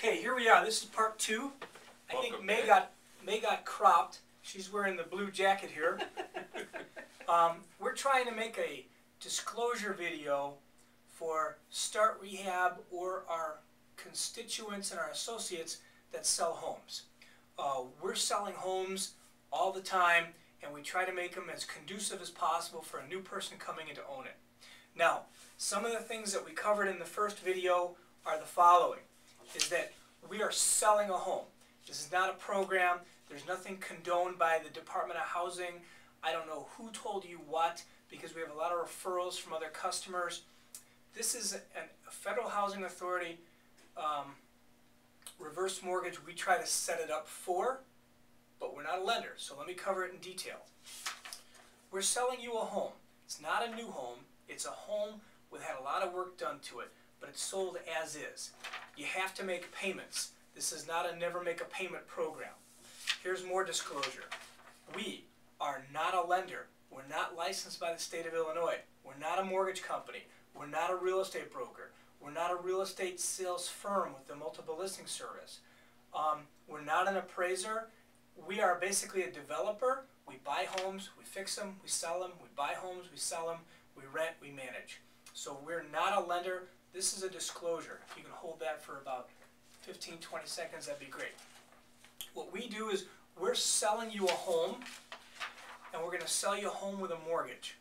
Okay, here we are. This is part 2. I think May got cropped. She's wearing the blue jacket here. We're trying to make a disclosure video for Start Rehab or our constituents and our associates that sell homes. We're selling homes all the time, and we try to make them as conducive as possible for a new person coming in to own it. Now, some of the things that we covered in the first video are the following, is that we are selling a home. This is not a program. There's nothing condoned by the Department of Housing. I don't know who told you what, because we have a lot of referrals from other customers. This is a Federal Housing Authority reverse mortgage. We try to set it up for, but we're not a lender, so let me cover it in detail. We're selling you a home. It's not a new home. It's a home that had a lot of work done to it, but it's sold as is. You have to make payments. This is not a never make a payment program. Here's more disclosure. We are not a lender. We're not licensed by the state of Illinois. We're not a mortgage company. We're not a real estate broker. We're not a real estate sales firm with a multiple listing service. We're not an appraiser. We are basically a developer. We buy homes, we fix them, we sell them. We buy homes, we sell them, we rent, we manage. So we're not a lender. This is a disclosure. If you can hold that for about 15, 20 seconds, that'd be great. What we do is we're selling you a home, and we're going to sell you a home with a mortgage.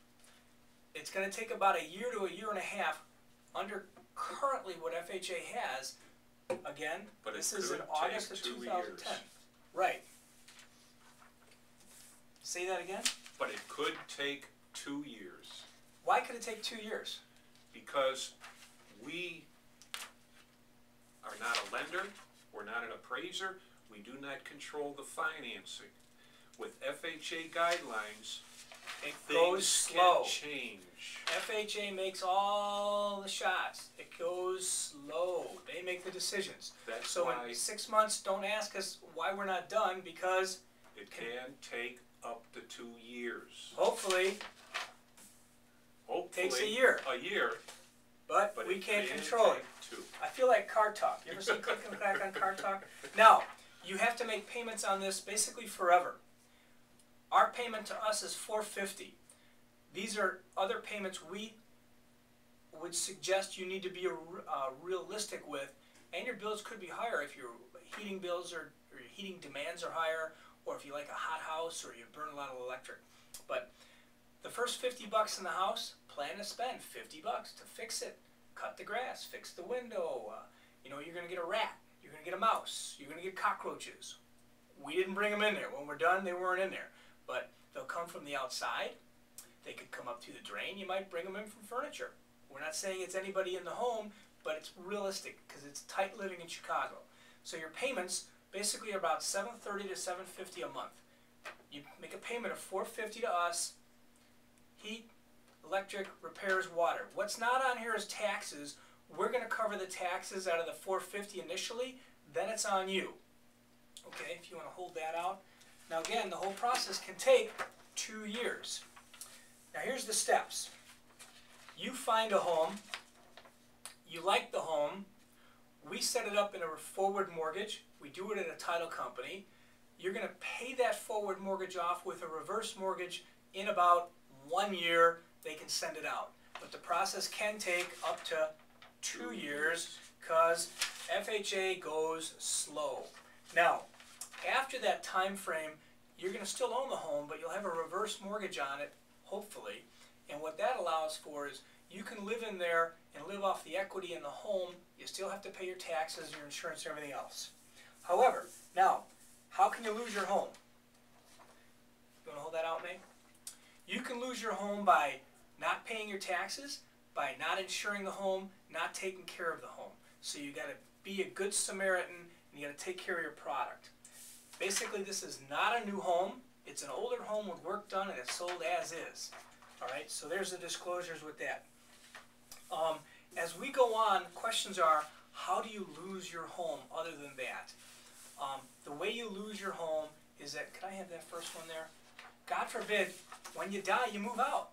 It's going to take about a year to a year and a half under currently what FHA has. Again, but this is in August of 2010. Right. Say that again? But it could take 2 years. Why could it take 2 years? Because we are not a lender, we're not an appraiser, we do not control the financing. With FHA guidelines, things slow. Can change. FHA makes all the shots. It goes slow. They make the decisions. That's so why in 6 months, don't ask us why we're not done, because it can take up to 2 years. Hopefully takes a year. But we can't control it. I feel like Car Talk. You ever see Click and Clack on Car Talk? Now, you have to make payments on this basically forever. Our payment to us is $450. These are other payments we would suggest you need to be realistic with, and your bills could be higher if your heating bills or your heating demands are higher, or if you like a hot house or you burn a lot of electric. But the first $50 in the house, plan to spend $50 to fix it, cut the grass, fix the window. You're going to get a rat, you're going to get a mouse, you're going to get cockroaches. We didn't bring them in there. When we're done, they weren't in there. But they'll come from the outside. They could come up through the drain. You might bring them in from furniture. We're not saying it's anybody in the home, but it's realistic because it's tight living in Chicago. So your payments basically are about $730 to $750 a month. You make a payment of $450 to us. Heat, electric, repairs, water. What's not on here is taxes. We're going to cover the taxes out of the $450 initially. Then it's on you. Okay, if you want to hold that out. Now again, the whole process can take 2 years. Now here's the steps. You find a home. You like the home. We set it up in a forward mortgage. We do it at a title company. You're going to pay that forward mortgage off with a reverse mortgage in about 1 year. They can send it out. But the process can take up to 2 years because FHA goes slow. Now, after that time frame, you're going to still own the home, but you'll have a reverse mortgage on it, hopefully. And what that allows for is you can live in there and live off the equity in the home. You still have to pay your taxes, your insurance, and everything else. However, now, how can you lose your home? You want to hold that out, May? You can lose your home by not paying your taxes, by not insuring the home, not taking care of the home. So you got to be a good Samaritan, and you got to take care of your product. Basically, this is not a new home. It's an older home with work done, and it's sold as is. All right, so there's the disclosures with that. As we go on, questions are, how do you lose your home other than that? The way you lose your home is that, can I have that first one there? God forbid, when you die, you move out.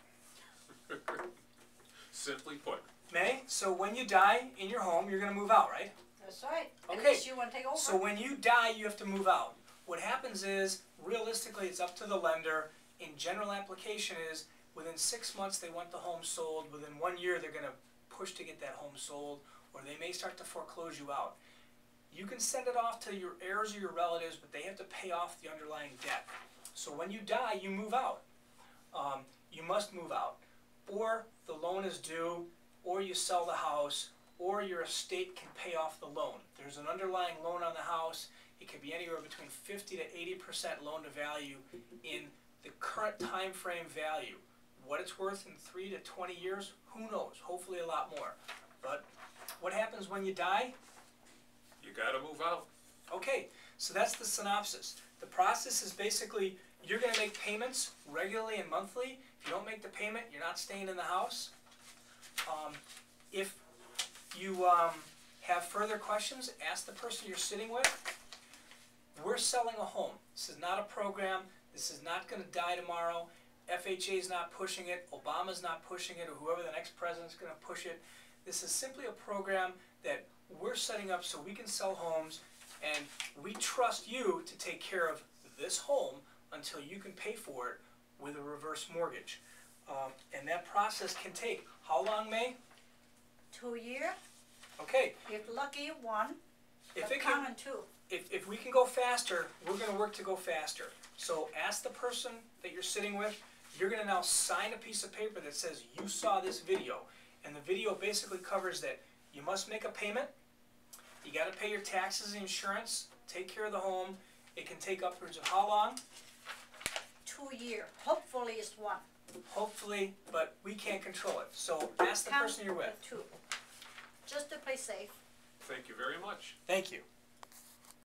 Simply put. May, so when you die in your home, you're going to move out, right? That's right. Okay, Unless you wanna take over. So when you die, you have to move out. What happens is, realistically, it's up to the lender. In general application is, within 6 months they want the home sold, within 1 year they're gonna push to get that home sold, or they may start to foreclose you out. You can send it off to your heirs or your relatives, but they have to pay off the underlying debt. So when you die, you move out. You must move out. Or the loan is due, or you sell the house, or your estate can pay off the loan. There's an underlying loan on the house. It could be anywhere between 50 to 80% loan to value in the current time frame value. What it's worth in 3 to 20 years, who knows? Hopefully a lot more. But what happens when you die? You gotta move out. Okay, so that's the synopsis. The process is basically, you're gonna make payments regularly and monthly. If you don't make the payment, you're not staying in the house. If you have further questions, ask the person you're sitting with. We're selling a home. This is not a program. This is not gonna die tomorrow. FHA is not pushing it. Obama's not pushing it, or whoever the next president's gonna push it. This is simply a program that we're setting up so we can sell homes, and we trust you to take care of this home until you can pay for it with a reverse mortgage. And that process can take, how long, May? 2 years. Okay, If lucky, 1. if But it can, common 2. if we can go faster, we're gonna work to go faster. So ask the person that you're sitting with. You're gonna now sign a piece of paper that says you saw this video. And the video basically covers that you must make a payment, you gotta pay your taxes and insurance, take care of the home. It can take upwards of how long? 2 years. Hopefully it's 1. Hopefully, but we can't control it. So ask the person you're with. 2. Just to play safe. Thank you very much. Thank you.